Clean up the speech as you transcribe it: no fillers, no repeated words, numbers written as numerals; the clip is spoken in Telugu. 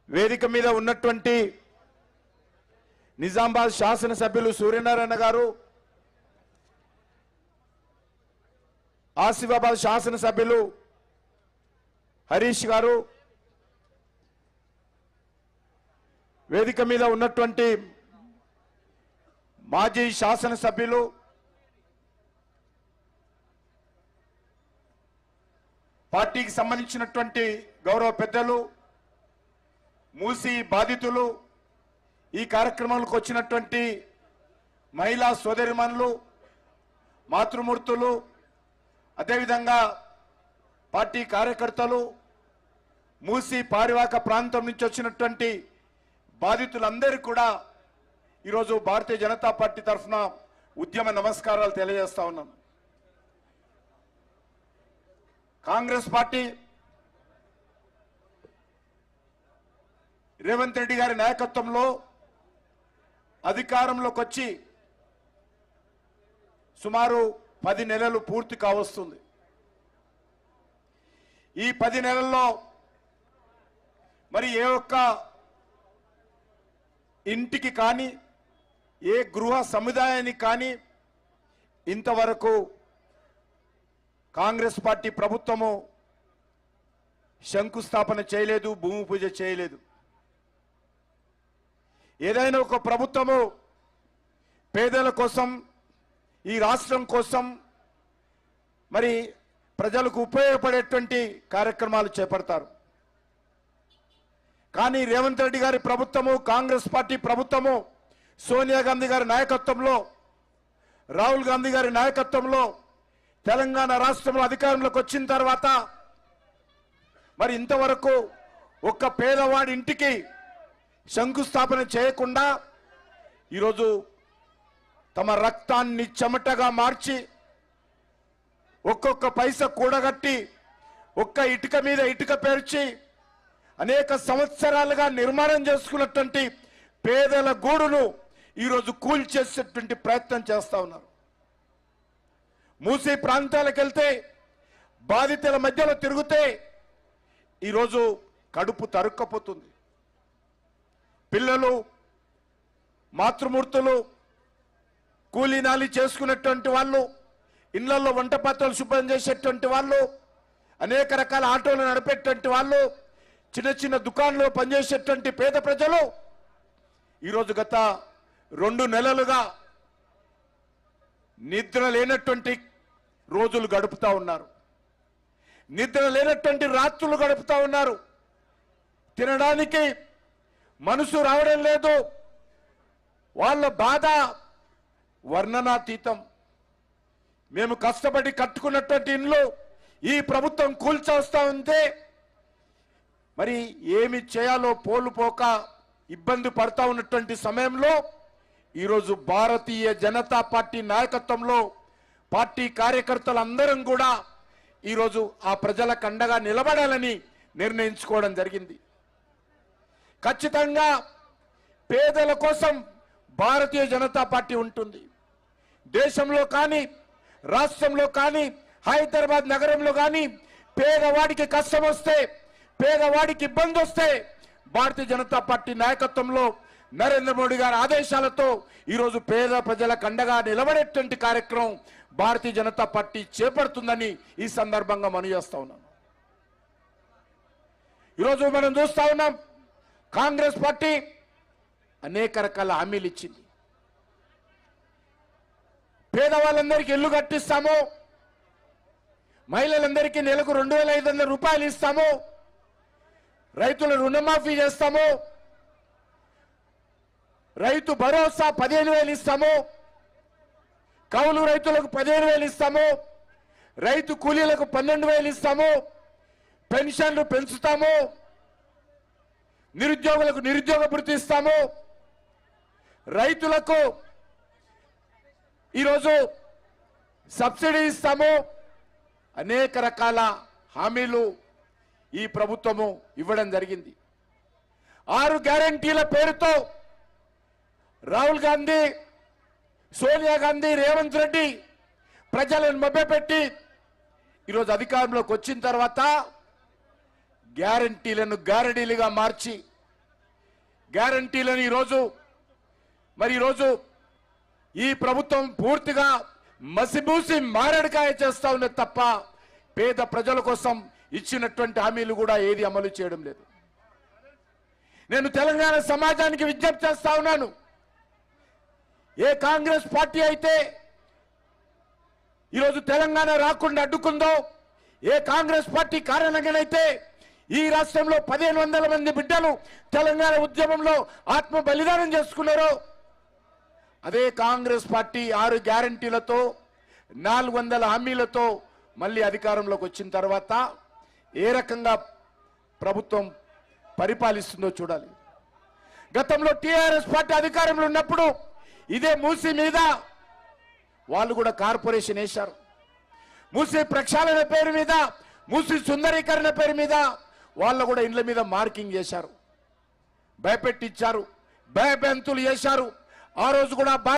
వేదిక మీద ఉన్నటువంటి నిజామాబాద్ శాసనసభ్యులు సూర్యనారాయణ గారు, ఆసిఫాబాద్ శాసనసభ్యులు హరీష్ గారు, వేదిక మీద ఉన్నటువంటి మాజీ శాసనసభ్యులు పార్టీకి సంబంధించినటువంటి గౌరవ పెద్దలు, మూసి బాధితులు, ఈ కార్యక్రమాలకు వచ్చినటువంటి మహిళా సోదరిమణులు, మాతృమూర్తులు, అదేవిధంగా పార్టీ కార్యకర్తలు, మూసి పారివాక ప్రాంతం నుంచి వచ్చినటువంటి బాధితులందరికీ కూడా ఈరోజు భారతీయ జనతా పార్టీ తరఫున ఉద్యమ నమస్కారాలు తెలియజేస్తా ఉన్నాం. కాంగ్రెస్ పార్టీ రేవంత్ రెడ్డి గారి నాయకత్వంలో అధికారంలోకి వచ్చి సుమారు 10 నెలలు పూర్తి కావస్తుంది. ఈ 10 నెలల్లో మరి ఏ ఒక్క ఇంటికి కానీ ఏ గృహ సముదాయానికి కానీ ఇంతవరకు కాంగ్రెస్ పార్టీ ప్రభుత్వము శంకుస్థాపన చేయలేదు, భూమి పూజ చేయలేదు. ఏదైనా ఒక ప్రభుత్వము పేదల కోసం, ఈ రాష్ట్రం కోసం, మరి ప్రజలకు ఉపయోగపడేటువంటి కార్యక్రమాలు చేపడతారు. కానీ రేవంత్ రెడ్డి గారి ప్రభుత్వము, కాంగ్రెస్ పార్టీ ప్రభుత్వము, సోనియా గాంధీ గారి నాయకత్వంలో, రాహుల్ గాంధీ గారి నాయకత్వంలో తెలంగాణ రాష్ట్రంలో అధికారంలోకి వచ్చిన తర్వాత మరి ఇంతవరకు ఒక్క పేదవాడి ఇంటికి శంకుస్థాపన చేయకుండా ఈరోజు తమ రక్తాన్ని చెమటగా మార్చి ఒక్కొక్క పైసా కూడగట్టి ఒక్క ఇటుక మీద ఇటుక పేర్చి అనేక సంవత్సరాలుగా నిర్మాణం చేసుకున్నటువంటి పేదల గూడును ఈరోజు కూల్చేసేటువంటి ప్రయత్నం చేస్తా ఉన్నారు. మూసీ ప్రాంతాలకు వెళ్తే, బాధితుల మధ్యలో తిరిగితే ఈరోజు కడుపు తరుక్కపోతుంది. పిల్లలు, మాతృమూర్తులు, కూలీనాలి చేసుకునేటువంటి వాళ్ళు, ఇళ్లలో వంట పాత్రలు శుభ్రం చేసేటువంటి వాళ్ళు, అనేక రకాల ఆటోలు నడిపేటువంటి వాళ్ళు, చిన్న చిన్న దుకాణంలో పనిచేసేటువంటి పేద ప్రజలు ఈరోజు గత 2 నెలలుగా నిద్ర లేనటువంటి రోజులు గడుపుతా ఉన్నారు. నిద్ర లేనటువంటి రాత్రులు గడుపుతా ఉన్నారు. తినడానికి మనసు రావడం లేదు. వాళ్ళ బాధ వర్ణనాతీతం. మేము కష్టపడి కట్టుకున్నటువంటి ఇండ్లు ఈ ప్రభుత్వం కూల్చేస్తా ఉంటే మరి ఏమి చేయాలో పోలుపోక ఇబ్బంది పడతా ఉన్నటువంటి సమయంలో ఈరోజు భారతీయ జనతా పార్టీ నాయకత్వంలో పార్టీ కార్యకర్తలందరం కూడా ఈరోజు ఆ ప్రజలకు అండగా నిలబడాలని నిర్ణయించుకోవడం జరిగింది. ఖచ్చితంగా పేదల కోసం భారతీయ జనతా పార్టీ ఉంటుంది. దేశంలో కానీ, రాష్ట్రంలో కానీ, హైదరాబాద్ నగరంలో కానీ పేదవాడికి కష్టం వస్తే, పేదవాడికి ఇబ్బంది వస్తే భారతీయ జనతా పార్టీ నాయకత్వంలో నరేంద్ర మోడీ గారి ఆదేశాలతో ఈరోజు పేద ప్రజలకు అండగా నిలబడేటువంటి కార్యక్రమం భారతీయ జనతా పార్టీ చేపడుతుందని ఈ సందర్భంగా మనవి చేస్తా ఉన్నాను. ఈరోజు మనం చూస్తా ఉన్నాం, కాంగ్రెస్ పార్టీ అనేక రకాల హామీలు ఇచ్చింది. పేదవాళ్ళందరికీ ఇల్లు కట్టిస్తాము, మహిళలందరికీ నెలకు 2500 రూపాయలు ఇస్తాము, రైతుల రుణమాఫీ చేస్తాము, రైతు భరోసా 15,000 ఇస్తాము, కౌలు రైతులకు 15,000 ఇస్తాము, రైతు కూలీలకు 12,000 ఇస్తాము, పెన్షన్లు పెంచుతాము, నిరుద్యోగులకు నిరుద్యోగ భృతి ఇస్తాము, రైతులకు ఈరోజు సబ్సిడీ ఇస్తాము. అనేక రకాల హామీలు ఈ ప్రభుత్వము ఇవ్వడం జరిగింది. 6 గ్యారెంటీల పేరుతో రాహుల్ గాంధీ, సోనియా గాంధీ, రేవంత్ రెడ్డి ప్రజలను మభ్యపెట్టి ఈరోజు అధికారంలోకి వచ్చిన తర్వాత గ్యారెంటీలను గారడీలుగా మార్చి గ్యారంటీలను ఈరోజు ఈ ప్రభుత్వం పూర్తిగా మసిబూసి మారడికాయ చేస్తా ఉన్నది తప్ప పేద ప్రజల కోసం ఇచ్చినటువంటి హామీలు కూడా ఏది అమలు చేయడం లేదు. నేను తెలంగాణ సమాజానికి విజ్ఞప్తి చేస్తా ఉన్నాను. ఏ కాంగ్రెస్ పార్టీ అయితే ఈరోజు తెలంగాణ రాకుండా అడ్డుకుందో, ఏ కాంగ్రెస్ పార్టీ కారణంగానైతే ఈ రాష్ట్రంలో 1500 మంది బిడ్డలు తెలంగాణ ఉద్యమంలో ఆత్మ బలిదానం చేసుకున్నారో, అదే కాంగ్రెస్ పార్టీ 6 గ్యారంటీలతో 400 హామీలతో మళ్ళీ అధికారంలోకి వచ్చిన తర్వాత ఏ రకంగా ప్రభుత్వం పరిపాలిస్తుందో చూడాలి. గతంలో టీఆర్ఎస్ పార్టీ అధికారంలో ఉన్నప్పుడు ఇదే మూసీ మీద వాళ్ళు కూడా కార్పొరేషన్ వేశారు. మూసీ ప్రక్షాళన పేరు మీద, మూసీ సుందరీకరణ పేరు మీద వాళ్ళు కూడా ఇండ్ల మీద మార్కింగ్ చేశారు, భయపెట్టించారు, భయభ్రాంతులు చేశారు. ఆ రోజు కూడా